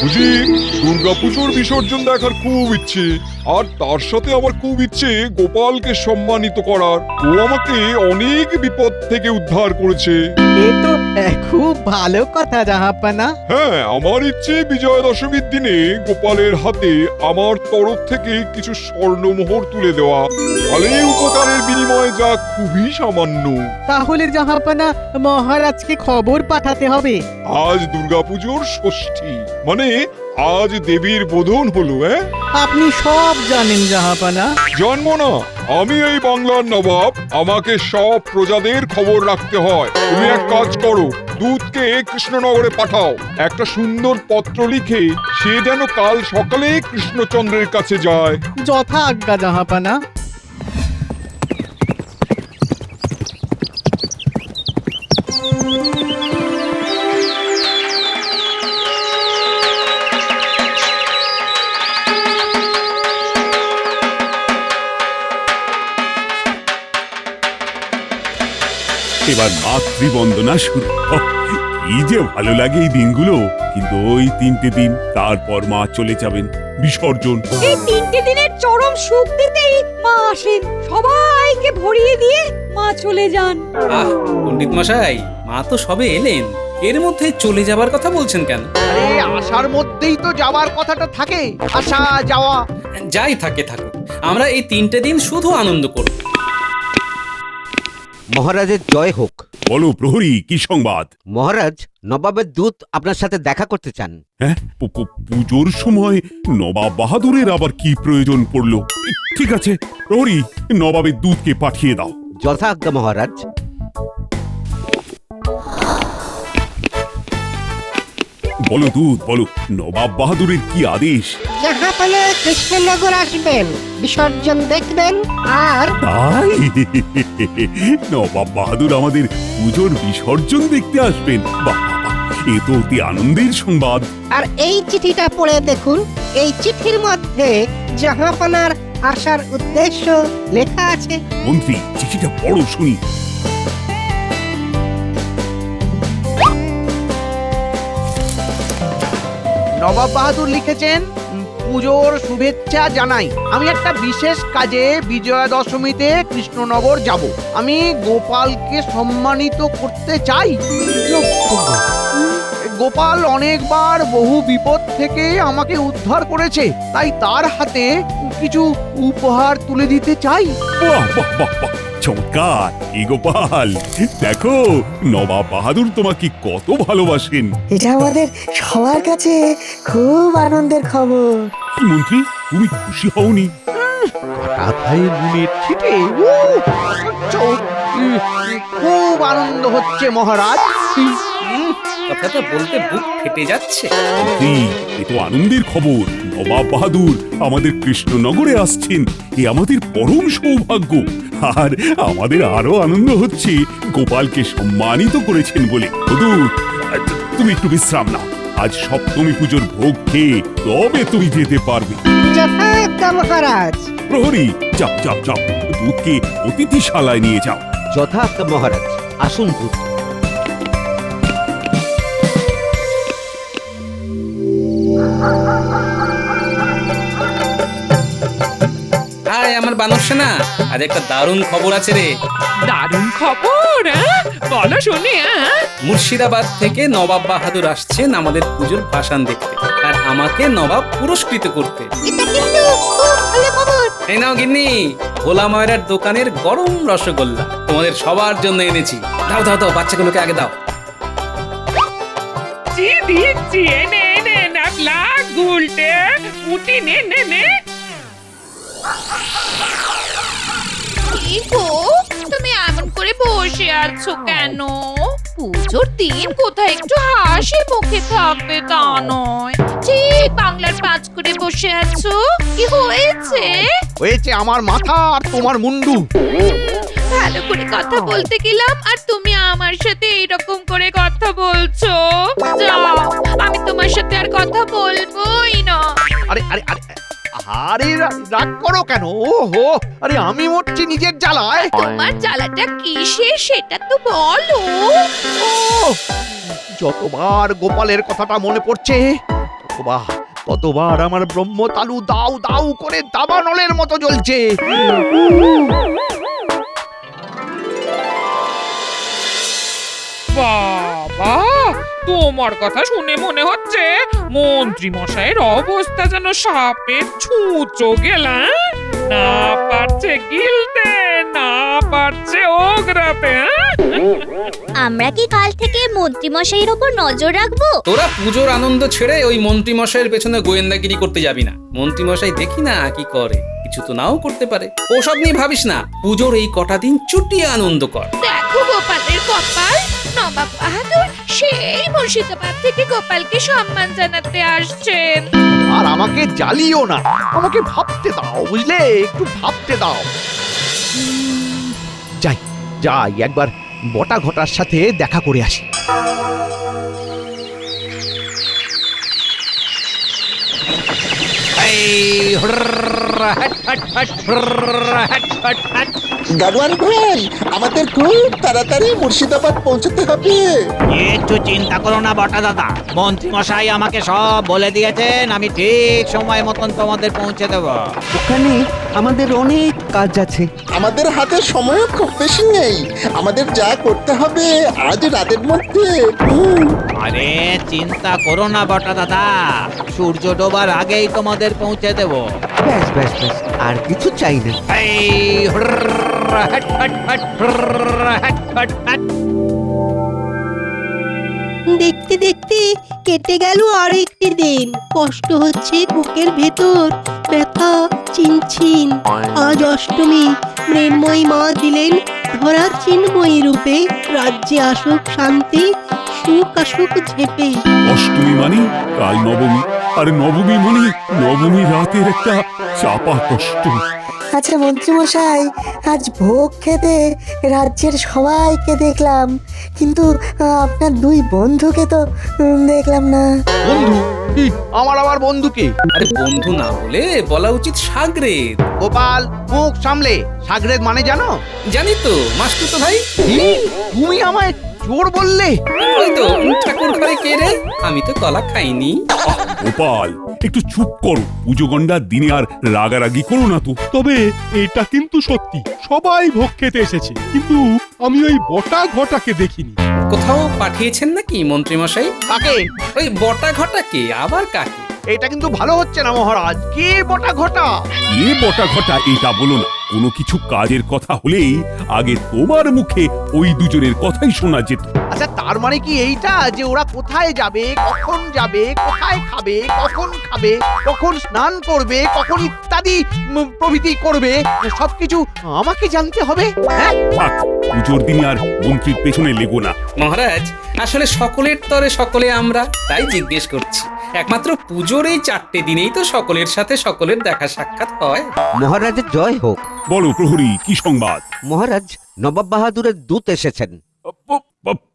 বুঝি দুর্গাপুজোর বিসর্জন দেখার খুব ইচ্ছে, আর তার সাথে আমার খুব ইচ্ছে গোপালকে সম্মানিত করার। ও আমাকে অনেক বিপদ থেকে উদ্ধার করেছে। এ তো খুব ভালো কথা জাহাপানা। হ্যাঁ, আমার ইচ্ছে বিজয়া দশমীর দিনে গোপালের হাতে আমার তরফ থেকে কিছু স্বর্ণমোহর তুলে দেওয়া। ফলে উপকারের বিনিময়ে যা খুবই সামান্য। তাহলে জাহাপানা মহারাজকে খবর পাঠাতে হবে। আজ দুর্গাপুজোর ষষ্ঠী, মানে আজ দেবীর বোধন হলো। আপনি সব জানেন জাহাপানা। জন্ম না, আমি এই বাংলার নবাব, আমাকে সব প্রজাদের খবর রাখতে হয়। তুমি এক কাজ করো, দূতকে কৃষ্ণনগরে পাঠাও, একটা সুন্দর পত্র লিখে সে যেন কাল সকালে কৃষ্ণচন্দ্রের কাছে যায়। যথা আজ্ঞা জাহাপানা। এবার মাতৃবন্দনা শুরু। কি যে ভালো লাগে এই দিনগুলো। কিন্তু ওই 3টে দিন, তারপর মা চলে যাবেন, বিসর্জন। এই 3টে দিনের চরম সুখ দিতেই মা আসেন, সবাইকে ভরিয়ে দিয়ে মা চলে যান। আহ পণ্ডিত মশাই, মা তো সবে এলেন, এর মধ্যে চলে যাবার কথা বলছেন কেন? আরে আসার মধ্যেই তো যাওয়ার কথাটা থাকে, আসা যাওয়া। যাই থাকে থাকুক, আমরা এই 3টে দিন শুধু আনন্দ করব। মহারাজের জয় হোক। বলো প্রহরী, কি সংবাদ? মহারাজ, নবাবের দূত আপনার সাথে দেখা করতে চান। হ্যাঁ, পুজোর সময় নবাব বাহাদুরের আবার কি প্রয়োজন পড়লো? ঠিক আছে প্রহরী, নবাবের দূতকে পাঠিয়ে দাও। যথা আজ্ঞা মহারাজ। বলো দূত, বলো নবাব বাহাদুরের কি আদেশ? জাহাপানা কৃষ্ণনগর আসবেন, বিসর্জন দেখবেন। আর তাই নবাব বাহাদুর আমাদের পুজোর বিসর্জন দেখতে আসবেন? বাহ, এ তো অতি আনন্দের সংবাদ। আর এই চিঠিটা পড়ে দেখুন, এই চিঠির মধ্যে জাহাপানার আসার উদ্দেশ্য লেখা আছে। মন্ত্রী, চিঠিটা পড়ো শুনি। নবাব বাহাদুর লিখেছেন, পুজোর শুভেচ্ছা জানাই। আমি একটা বিশেষ কাজে বিজয়া দশমীতে কৃষ্ণনগর যাব। আমি গোপালকে সম্মানিত করতে চাই। গোপাল অনেকবার বহু বিপদ থেকে আমাকে উদ্ধার করেছে, তাই তার হাতে কিছু উপহার তুলে দিতে চাই। বাহ বাহ বাহ বাহ, চমৎকার! এই গোপাল, দেখো নবাব বাহাদুর তোমাকে কত ভালোবাসেন। এটা আমাদের সবার কাছে খুব আনন্দের খবর। কি মন্ত্রী, তুমি খুশি হওনি? কাকাই গুণের চিঠি, খুব আনন্দ হচ্ছে মহারাজ। কথাটা বলতে বুক ফেটে যাচ্ছে। মন্ত্রী, এ তো আনন্দের খবর। নবাব বাহাদুর আমাদের কৃষ্ণনগরে আসছেন, এ আমাদের পরম সৌভাগ্য। আর আমাদের আরো আনন্দ হচ্ছে গোপালকে সম্মানিত করেছেন বলে। দূত, তুমি একটু বিশ্রাম নাও। আজ সপ্তমী পুজোর ভোগ খেয়ে তবে তুমি যেতে পারবে। যথা আজ্ঞা মহারাজ। প্রহরী, যাও যাও যাও, দুধকে অতিথিশালায় নিয়ে যাও। যথা আজ্ঞা মহারাজ। আসুন দূত। আয় আমার বানর সেনা, আজ একটা দারুণ খবর আছে রে। দারুণ খবর, বলো শুনি। মুর্শিদাবাদ থেকে নবাব বাহাদুর আসছেন আমাদের পুজোর ভাসান দেখতে, আর আমাকে নবাব পুরস্কৃত করতে। এটা কিন্তু খুব ভালো খবর। এই নাও গিন্নি, ভোলা ময়রার দোকানের গরম রসগোল্লা তোমাদের সবার জন্য এনেছি। দাও দাও দাও, বাচ্চাগুলোকে আগে দাও। দিচ্ছি, এনে এনে নাকলা গুলটে উঠি, নে নে নে। কি গো, তুমি এমন করে বসে আছো কেন? পুজোর দিন কোথায় একটু হাসি মুখে থাকবে তা নয়, ঠিক বাংলার পাঁচ করে বসে আছো। কি হয়েছে? হয়েছে আমার মাথা আর তোমার মুন্ডু। ভালো করে কথা বলতে গেলাম আর তুমি আমার সাথে এইরকম করে কথা বলছো। যাও, আমি তোমার সাথে আর কথা বলবোই না। আরে আরে আরে, আহা আরে রাগ করো কেন? ওহো, আরে আমি মরছি নিজের জ্বালায়। তোমার জ্বালাটা কিসে সেটা তো বলো। ও, যতবার গোপালের কথাটা মনে পড়ছে ততবার আমার ব্রহ্মতালু দাউ দাউ করে দাবানলের মতো জ্বলছে। বাবা, তোমার কথা শুনে মনে হচ্ছে মন্ত্রী মশাইয়ের অবস্থা যেন সাপের ছুঁচো গেলা। না পারছে গিলতে, না পারছে ওগরাতে। আমরা কি কাল থেকে মন্ত্রী মশাইয়ের ওপর নজর রাখবো? তোরা পুজোর আনন্দ ছেড়ে ওই মন্ত্রী মশাইয়ের পেছনে গোয়েন্দাগিরি করতে যাবি না। মন্ত্রী মশাই দেখি না কি করে, কিছু তো নাও করতে পারে। ওসব নিয়ে ভাবিস না, পুজোর এই কটা দিন চুটিয়ে আনন্দ কর। দেখো গোপালের কপাল, নবাব বাহাদুর সেই মুর্শিদাবাদ থেকে গোপালকে সম্মান জানাতে আসছেন। আর আমাকে জ্বালিও না, আমাকে ভাবতে দাও, বুঝলে? একটু ভাবতে দাও। যাই যাই একবার বটা ঘটার সাথে দেখা করে আসি। গাড়োয়ান ভাই, আমাদের খুব তাড়াতাড়ি মুর্শিদাবাদ পৌঁছতে হবে। একটু চিন্তা করো না বটা দাদা, মন্ত্রী মশাই আমাকে সব বলে দিয়েছেন, আমি ঠিক সময় মতন তোমাদের পৌঁছে দেব। ওখানে আমাদের অনেক কাজ আছে। আমাদের হাতে সময়ও খুব বেশি নেই। আমাদের যা করতে হবে আজ রাতের মধ্যে। আরে চিন্তা করো না বটা দাদা, সূর্য ডোবার আগেই তোমাদের পৌঁছে দেব। ব্যাস ব্যাস ব্যাস, আর কিছু চাই না। দেখতে দেখতে কেটে গেল আর একটি দিন। কষ্ট হচ্ছে বুকের ভেতর, ব্যথা চিনচিন। আজ অষ্টমী, মৃন্ময়ী মা দিলেন ধরার চিন্ময়ী রূপে। রাজ্যে আসুক শান্তি, সুখ আসুক ঝেপে। অষ্টমী মানে কাল নবমী, আর নবমী মানে নবমী রাতের একটা চাপা কষ্ট। আচ্ছা মন্ত্রীমশাই, আজ ভোগ খেতে রাজ্যের সবাইকে দেখলাম, কিন্তু আপনার দুই বন্ধুকে তো দেখলাম না। বন্ধু? কি, আমার আবার বন্ধুকে? আরে বন্ধু না বলে বলা উচিত সাগরেদ। গোপাল, মুখ সামলে। সাগরেদ মানে জানো? জানি তো, মাস্টু তো ভাই। কি? তুমি আমায় চোর বললে? ওই তো ঠাকুর ঘরে কে রে? আমি তো কলা খাইনি। গোপাল, একটু চুপ করো। পুজো গন্ডার দিনে আর রাগারাগি করো না তো। তবে এটা কিন্তু সত্যি, সবাই ভোগ খেতে এসেছে, কিন্তু আমি ওই বটা ঘটাকে দেখিনি। কোথাও পাঠিয়েছেন নাকি মন্ত্রী মশাই? কাকে? ওই বটা ঘটাকে, আবার কাকে? এটা কিন্তু ভালো হচ্ছে না মহারাজ। কে বটা ঘটা? এ বটা ঘটা এটা বলো না। কোনো কিছু কাজের কথা হলেই আগে তোমার মুখে ওই দুজনের কথাই শোনা যেত। আচ্ছা, তার মানে কি এইটা যে ওরা কোথায় যাবে, কখন যাবে, কোথায় খাবে, কখন খাবে, কখন স্নান করবে, কখন ইত্যাদি প্রভৃতি করবে, সবকিছু আমাকে জানতে হবে? হ্যাঁ, থাক, পুজোর দিনে আর মন্ত্রীর পেছনে লেগো না। মহারাজ, আসলে সকলের তরে সকলে আমরা, তাই জিজ্ঞেস করছি। একমাত্র পুজোর এই 4টে দিনেই তো সকলের সাথে সকলের দেখা সাক্ষাৎ হয়। মহারাজের জয় হোক। বলো প্রহরী, কি সংবাদ? মহারাজ, নবাব বাহাদুরের দূত এসেছেন।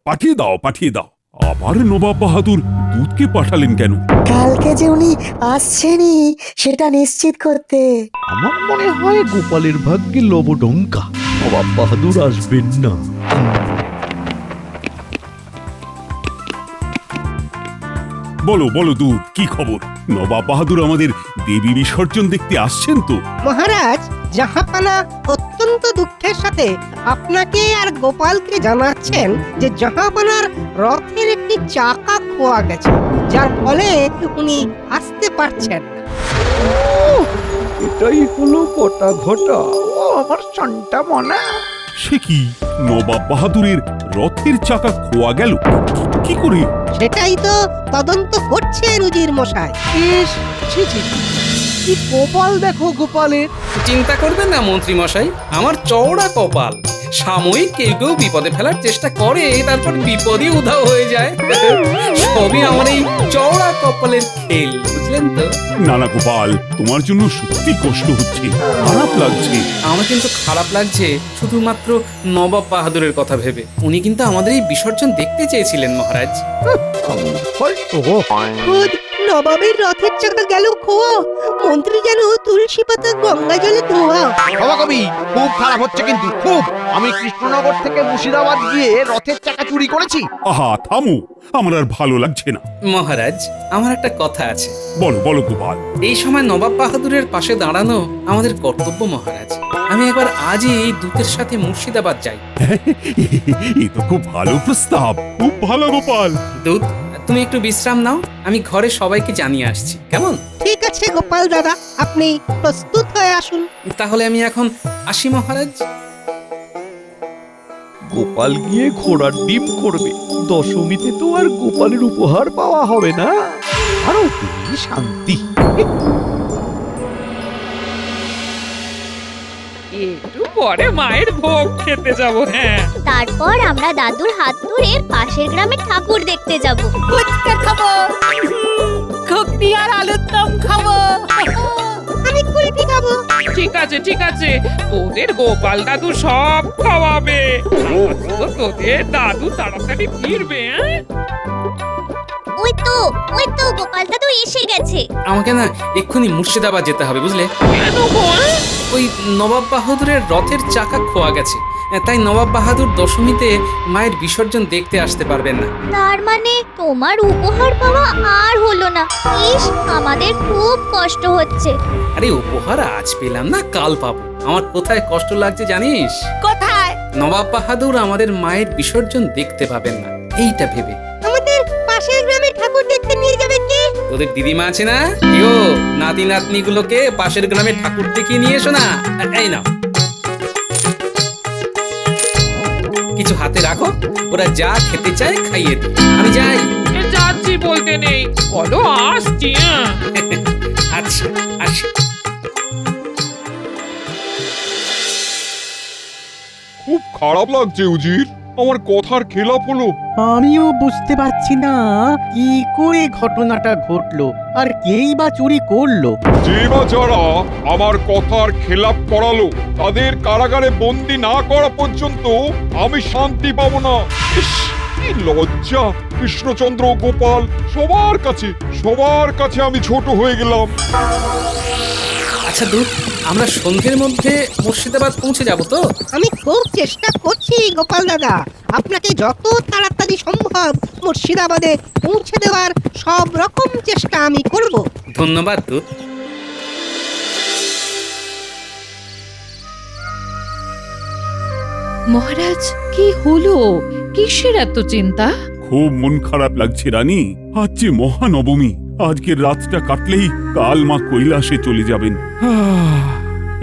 পাঠিয়ে দাও, পাঠিয়ে দাও। আবার নবাব বাহাদুর দূতকে পাঠালেন কেন? কালকে যে উনি আসছেনই সেটা নিশ্চিত করতে। আমার মনে হয় গোপালের ভাগ্যে লবডঙ্কা, নবাব বাহাদুর আসবেন না। বলো বলো দূত, কি খবর? নবাব বাহাদুর আমাদের দেবী বিসর্জন দেখতে আসছেন তো? মহারাজ, জাহাপানা অত্যন্ত দুঃখের সাথে আপনাকে আর গোপালকে জানাচ্ছেন যে জাহাপানার রথের একটি চাকা খোয়া গেছে, যার ফলে উনি আসতে পারছেন না। এটাই হলো বটা ঘটা। ও আমার সন্টা মনা। সে কি, নবাব বাহাদুরের রথের চাকা খোয়া গেল? কি করে? সেটাই তো তদন্ত করছে রুজির মশাই। ইস, ছি ছি, কি কপাল দেখো গোপালের। চিন্তা করবেন না মন্ত্রী মশাই, আমার চওড়া কপাল। সাময়িক কেউ কেউ বিপদে ফেলার চেষ্টা করে, তারপর বিপদই উধাও হয়ে যায়। সবই আমার এই চওড়া কপালের খেল, বুঝলেন তো? না না গোপাল, তোমার জন্য সত্যি কষ্ট হচ্ছে, খারাপ লাগছে। আমার কিন্তু খারাপ লাগছে শুধুমাত্র নবাব বাহাদুরের কথা ভেবে। উনি কিন্তু আমাদের এই বিসর্জন দেখতে চেয়েছিলেন মহারাজ। খোদ নবাবের রথের চাকা গেল খোয়া, মন্ত্রী যেন তুলসী পাতা গঙ্গা জলে ধোয়া। সভাকবি, খুব খারাপ হচ্ছে কিন্তু, খুব। আমি কৃষ্ণনগর থেকে মুর্শিদাবাদ গিয়ে রথের চাকা চুরি করেছি। আহা থামো, আমার আর ভালো লাগছে না। মহারাজ, আমার একটা কথা আছে। বলো বলো গোপাল। এই সময় নবাব বাহাদুরের পাশে দাঁড়ানো আমাদের কর্তব্য মহারাজ। আমি একবার আজই এই দূতের সাথে মুর্শিদাবাদ যাই। এ তো খুব ভালো প্রস্তাব, খুব ভালো গোপাল। দূত, তুমি একটু বিশ্রাম নাও, আমি ঘরে সবাইকে জানিয়ে আসছি, কেমন? ঠিক আছে গোপাল দাদা, আপনি প্রস্তুত হয়ে আসুন। তাহলে আমি এখন আসি মহারাজ। গোপাল গিয়ে ঘোড়ার ডিম করবে, দশমীতে তো আর গোপালের উপহার পাওয়া হবে না। আরো তুমি শান্তি। একটু পরে মায়ের ভোগ খেতে যাব। হ্যাঁ, তারপর আমরা দাদুর হাত ধরে পাশের গ্রামে ঠাকুর দেখতে যাব। ফুচকা খাবো, ঘুগনি আর আলুর দম খাবো, আমি কুলফি খাবো। ঠিক আছে ঠিক আছে, তোদের গোপাল দাদু সব খাওয়াবে। আজ তো তোদের দাদু তাড়াতাড়ি ফিরবে। হ্যাঁ, ওই তো গোপাল দাদু এসে গেছে। আমাকে না এক্ষুনি মুর্শিদাবাদ যেতে হবে, বুঝলে? কেন গো? ওই নবাব বাহাদুরের রথের চাকা খোয়া গেছে, তাই নবাব বাহাদুর দশমীতে মায়ের বিসর্জন দেখতে আসতে পারবেন না। তার মানে তোমার উপহার পাওয়া আর হলো না। ইস, আমাদের খুব কষ্ট হচ্ছে। আরে উপহার আজ পেলাম না, কাল পাবো। আমার কোথায় কষ্ট লাগছে জানিস? কোথায়? নবাব বাহাদুর আমাদের মায়ের বিসর্জন দেখতে পাবেন না, এইটা ভেবে। আমাদের পাশের গ্রামে ঠাকুর দেখতে নিয়ে যাবে কে? তোদের দিদিমা আছে না, ইয়ো নাতি নাতনি গুলোকে পাশের গ্রামে ঠাকুর দেখিয়ে নিয়ে এসো না। এই নাও, কিছু হাতে রাখো, ওরা যা খেতে চায় খাইয়ে দিই। আমি যাই। যাচ্ছি বলতে নেই, বলো আসছি। হ্যাঁ, আচ্ছা আসি। খুব খারাপ লাগছে উজির, আমার কথার খেলাপ হলো। আমিও বুঝতে পারছি না কি করে ঘটনাটা ঘটলো, আর কেই বা চুরি করলো। যে বা যারা আমার কথার খেলাপ করালো তাদের কারাগারে বন্দি না করা পর্যন্ত আমি শান্তি পাবো না। ইস, কি লজ্জা! কৃষ্ণচন্দ্র, গোপাল সবার কাছে আমি ছোট হয়ে গেলাম। আচ্ছা দূর, আমরা সন্ধ্যের মধ্যে মুর্শিদাবাদ পৌঁছে যাব তো? আমি খুব চেষ্টা করছি গোপাল দাদা, আপনাকে যত তাড়াতাড়ি সম্ভব মুর্শিদাবাদে পৌঁছে দেওয়ার সব রকম চেষ্টা আমি করব। ধন্যবাদ দূত। মহারাজ, কি হলো? কিসের এত চিন্তা? খুব মন খারাপ লাগছে রানী। আজ যে মহানবমী, আজকের রাতটা কাটলেই কাল মা কৈলাসে চলে যাবেন।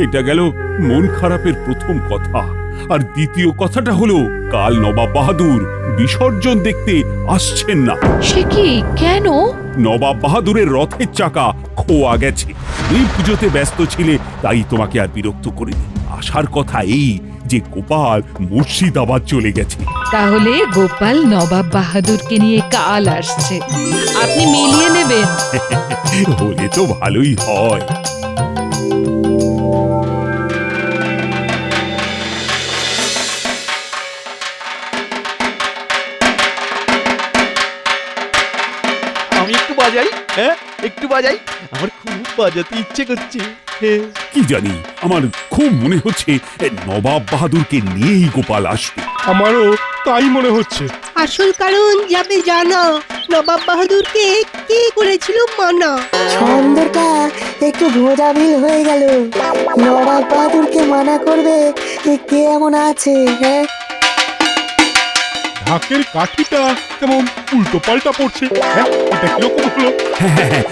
এটা গেল মন খারাপের প্রথম কথা। আর দ্বিতীয় কথাটা হলো, কাল নবাব বাহাদুর বিসর্জন দেখতে আসছেন না। সে কি, কেন? নবাব বাহাদুরের রথের চাকা খোয়া গেছে। এই পুজোতে ব্যস্ত ছিলে, তাই তোমাকে আর বিরক্ত করিনি। আসার কথা এই যে গোপাল মুর্শিদাবাদ চলে গেছে। তাহলে গোপাল নবাব বাহাদুরকে নিয়ে কাল আসছে, আপনি মিলিয়ে নেবেন। হলে তো ভালোই হয়। আমি একটু বাজাই, হ্যাঁ একটু বাজাই, আমার খুব বাজাতে ইচ্ছে করছে। কি জানি, আমার খুব মনে হচ্ছে নবাব বাহাদুরকে নিয়েই গোপাল আসবে। আমারও তাই মনে হচ্ছে। আসল কারণ যাবে জানা, নবাব বাহাদুরকে কি করেছিল মানা। ছন্দটা একটু ভোজাবিল হয়ে গেল। নবাব বাহাদুরকে মানা করবে কে এমন আছে? হ্যাঁ, ঢাকের কাঠিটা কেমন উল্টো পাল্টা পড়ছে। হ্যাঁ, এটা কিরকম হলো? হ্যাঁ,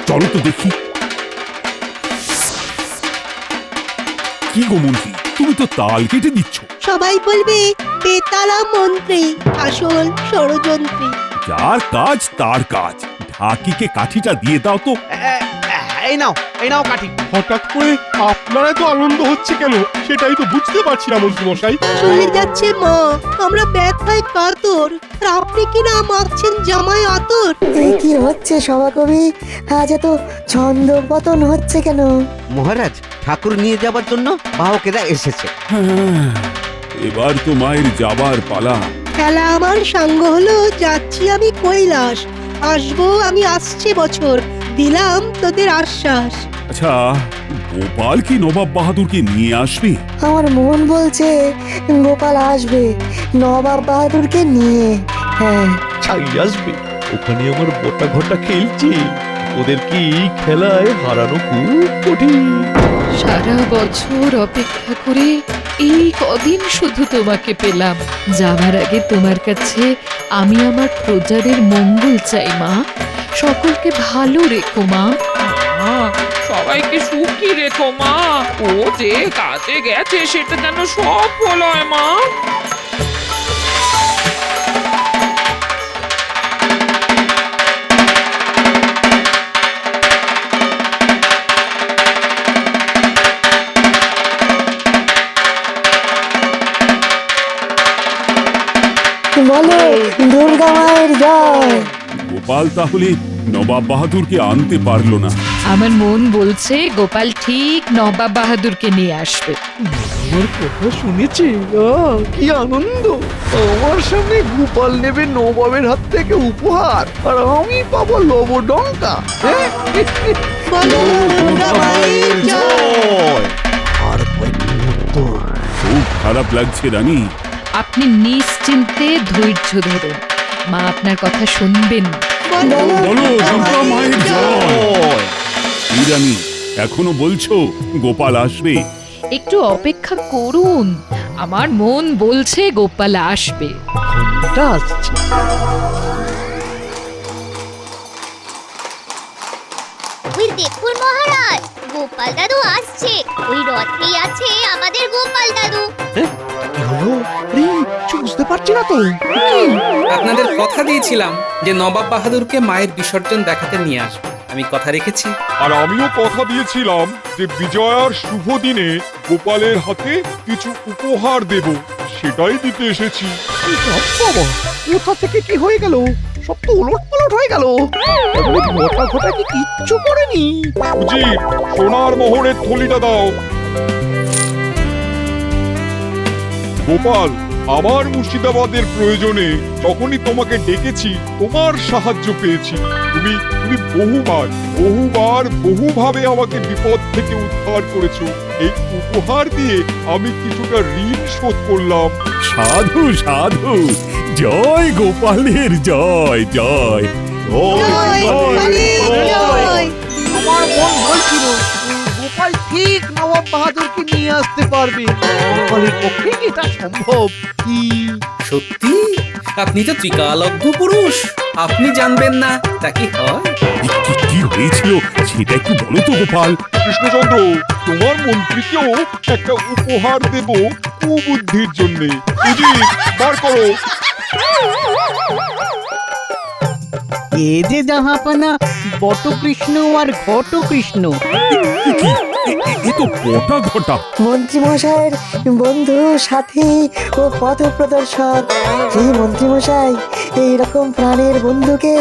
চলো তো দেখি। কি গো মন্ত্রী, তুমি তো তাল কেটে দিচ্ছ। সবাই বলবে বেতালা মন্ত্রী, আসল ষড়যন্ত্রী। যার কাজ তার কাজ। ঢাকিকে কাঠিটা দিয়ে দাও তো। এই নাও কাঠি। হঠাৎ করে আপনারা তো আনন্দ হচ্ছে কেন, সেটাই তো বুঝতে পারছি না মন্ত্রী মশাই। চলে যাচ্ছে মা, আমরা ব্যথায় কাতর, আর আপনি কিনা মাখছেন জামাই আতর। এই কি হচ্ছে সভাকবি? আজ এত ছন্দ পতন হচ্ছে কেন? মহারাজ, ঠাকুর নিয়ে যাবার জন্য বাহকেরা এসেছে। হ্যাঁ, এবার তো মায়ের যাবার পালা। খেলা আমার সাঙ্গ হলো, যাচ্ছি আমি কৈলাস। আসবো, আমি আসছে বছর, দিলাম তোদের আশ্বাস। আচ্ছা, গোপাল কি নবাব বাহাদুরকে নিয়ে আসবে? আমার মন বলছে গোপাল আসবে নবাব বাহাদুরকে নিয়ে। হ্যাঁ, ছাই আসবে, ওখানে আমার বটা ঘটা খেলছে, ওদের কি খেলায় হারানো খুব কঠিন। সারা বছর অপেক্ষা করে এই কদিন শুধু তোমাকে পেলাম। যাবার আগে তোমার কাছে আমি আমার প্রজাদের মঙ্গল চাই মা। সকলকে ভালো রেখো মা। সবাইকে সুখী রেখো মা। ও যে কাজে গেছে সেটা যেন সফল হয় মা। বলো দুর্গা মায়ের জয়। গোপাল তাহলে নবাব বাহাদুরকে আনতে পারলো না। আমার মন বলছে গোপাল ঠিক নবাব বাহাদুরকে নিয়ে আসবে। আমার কথা শুনেছে, কি আনন্দ! আমার সামনে গোপাল নেবে নবাবের হাত থেকে উপহার, আর আমি পাবো লবডঙ্কা। বলো দুর্গা মায়ের জয়। আর কয়েক মুহূর্ত। খুব খারাপ লাগছে রানী। আপনি নিশ্চিন্তে ধৈর্য ধরুন, মা আপনার কথা শুনবেন। বলো দুর্গা মায়ের জয়। এই রানী, এখনো বলছো গোপাল আসবে? একটু অপেক্ষা করুন, আমার মন বলছে গোপাল আসবে। ঘন্টা আসছে। ওই দেখুন মহারাজ, গোপাল দাদু আসছে। ওই রথেই আছে আমাদের গোপাল দাদু। কি হলো? কিছু বুঝতে পারছি না তো। আপনাদের কথা দিয়েছিলাম যে নবাব বাহাদুরকে মায়ের বিসর্জন দেখাতে নিয়ে আসবো। আমি কথা রেখেছি। আর আমিও কথা দিয়েছিলাম যে বিজয়ার শুভ দিনে গোপালের হাতে কিছু উপহার দেব, সেটাই দিতে এসেছি। বাবা, কোথা থেকে কি হয়ে গেল? সব তো উলট পালট হয়ে গেল। ঘটা ঘটা কি কিচ্ছু করেনি? উজির, সোনার মোহরের থলিটা দাও। গোপাল, আমার মুর্শিদাবাদের প্রয়োজনে যখনই তোমাকে ডেকেছি তোমার সাহায্য পেয়েছি। তুমি বহুভাবে আমাকে বিপদ থেকে উদ্ধার করেছো। এই উপহার দিয়ে আমি কিছুটা ঋণ শোধ করলাম। সাধু সাধু, জয় গোপালের জয় জয়। জয় গোপালের জয়। আমার মন বলছিল গোপাল ঠিক নবাব বাহাদুরকে নিয়ে আসতে পারবে। গোপালের পক্ষে কি এটা সম্ভব? কি সত্যি? আপনি তো ত্রিকালজ্ঞ পুরুষ, আপনি জানবেন না তা কি হয়? কি হয়েছিল সেটা একটু বলো তো গোপাল। কৃষ্ণচন্দ্র, তোমার মন্ত্রীকেও একটা উপহার দেব কুবুদ্ধির জন্যে। উজির, বার করো। এ যে জাহাপানা বটকৃষ্ণ আর ঘটকৃষ্ণ। এ তো বটা ঘটা। মন্ত্রী মশাইয়ের বন্ধু সাথী ও পথ প্রদর্শক। এই মন্ত্রী মশাই এইরকম প্রাণের বন্ধুকে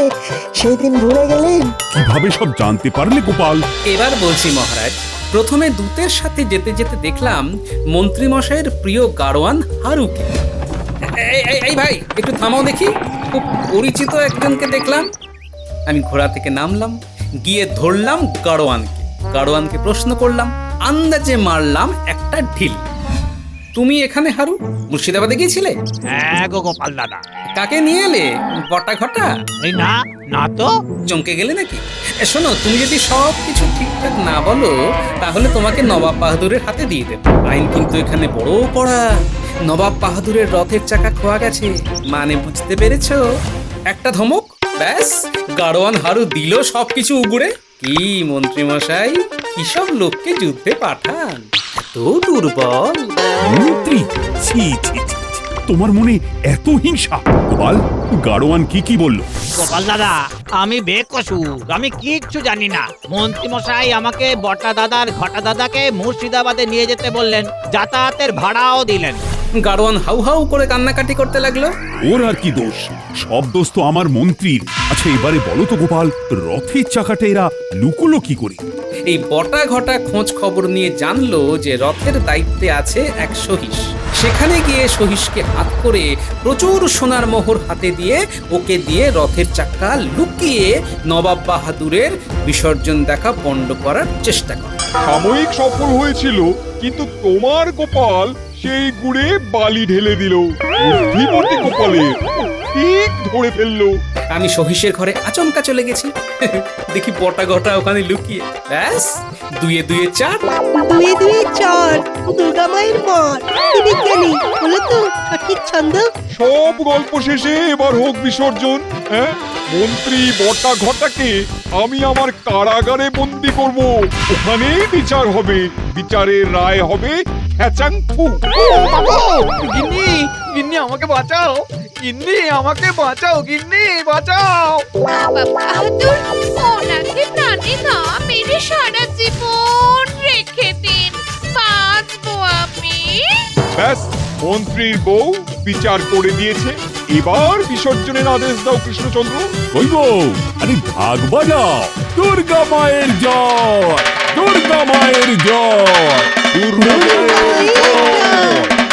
সেদিন ভুলে গেলেন। কিভাবে সব জানতে পারলে গোপাল? এবার বলছি মহারাজ, প্রথমে দূতের সাথে যেতে যেতে দেখলাম মন্ত্রী মশাইয়ের প্রিয় গাড়োয়ান হারুকে। এই ভাই, একটু থামাও দেখি। খুব পরিচিত একজনকে দেখলাম। আমি ঘোড়া থেকে নামলাম, গিয়ে ধরলাম গাড়োয়ানকে প্রশ্ন করলাম, আন্দাজে মারলাম একটা ঢিল। তুমি এখানে হারু? মুর্শিদাবাদে গিয়েছিলে? হ্যাঁ গো গোপাল দাদা। কাকে নিয়ে এলে? বটা ঘটা? এই না না তো। চমকে গেলে নাকি? শোনো, তুমি যদি সব কিছু ঠিকঠাক না বলো তাহলে তোমাকে নবাব বাহাদুরের হাতে দিয়ে দেব। আইন কিন্তু এখানে বড় কড়া। নবাব বাহাদুরের রথের চাকা খোয়া গেছে, মানে বুঝতে পেরেছো? একটা ধমক, ব্যাস গাড়োয়ান হারু দিল সবকিছু উগুড়ে। কি মন্ত্রী মশাই, কি সব লোককে যুদ্ধে পাঠান, এত দুর্বল। মন্ত্রী, ছি ছি ছি, তোমার মনে এত হিংসা? গোপাল, গাড়োয়ান কি বলল? গোপাল দাদা, আমি বেকসুর, আমি কিচ্ছু জানি না। মন্ত্রী মশাই আমাকে বটা দাদার ঘটা দাদাকে মুর্শিদাবাদে নিয়ে যেতে বললেন, যাতায়াতের ভাড়াও দিলেন। গাড়োয়ান হাউ হাউ করে কান্নাকাটি করতে লাগলো। ওর আর কি দোষ? সব দোষ তো আমার মন্ত্রীর। আচ্ছা এবারে বলো তো গোপাল, রথের চাকাটা এরা লুকুলো কি করে? এই বটা ঘটা খোঁজ খবর নিয়ে জানলো যে রথের দায়িত্বে আছে এক সহিস। সেখানে গিয়ে সহিসকে হাত করে প্রচুর সোনার মোহর হাতে দিয়ে ওকে দিয়ে রথের চাকা লুক লুকিয়ে নবাব বাহাদুরের বিসর্জন দেখা বন্ধ করার চেষ্টা করে। সাময়িক সফল হয়েছিল, কিন্তু তোমার গোপাল সেই গুড়ে বালি ঢেলে দিল। বুদ্ধিমতী গোপালের ঠিক ধরে ফেললো। আমি সহিসের ঘরে আচমকা চলে গেছি, দেখি বটা ঘটা ওখানে লুকিয়ে। ব্যাস, দুয়ে দুয়ে চার। দুয়ে দুয়ে চার, দুর্গা মায়ের মার। কি বিজ্ঞানী, বলো তো সঠিক ছন্দ? সব গল্প শেষে এবার হোক বিসর্জন। হ্যাঁ, মন্ত্রী বটা ঘটাকে আমি আমার কারাগারে বন্দি করব। ওখানেই বিচার হবে, বিচারের রায় হবে খেচাংফু। গিন্নি, গিন্নি আমাকে বাঁচাও, গিন্নি আমাকে বাঁচাও, গিন্নি বাঁচাও। নবাব বাহাদুর, ওনাকে প্রাণে না মেরে সারা জীবন রেখে দিন, বাঁচবো আমি। ব্যাস, মন্ত্রীর বউ বিচার করে দিয়েছে। এবার বিসর্জনের আদেশ দাও কৃষ্ণচন্দ্র। কইব আরে ভাগ বাজাও। দুর্গা মায়ের জয়, দুর্গা মায়ের জয়, দুর্গা মায়ের জয়।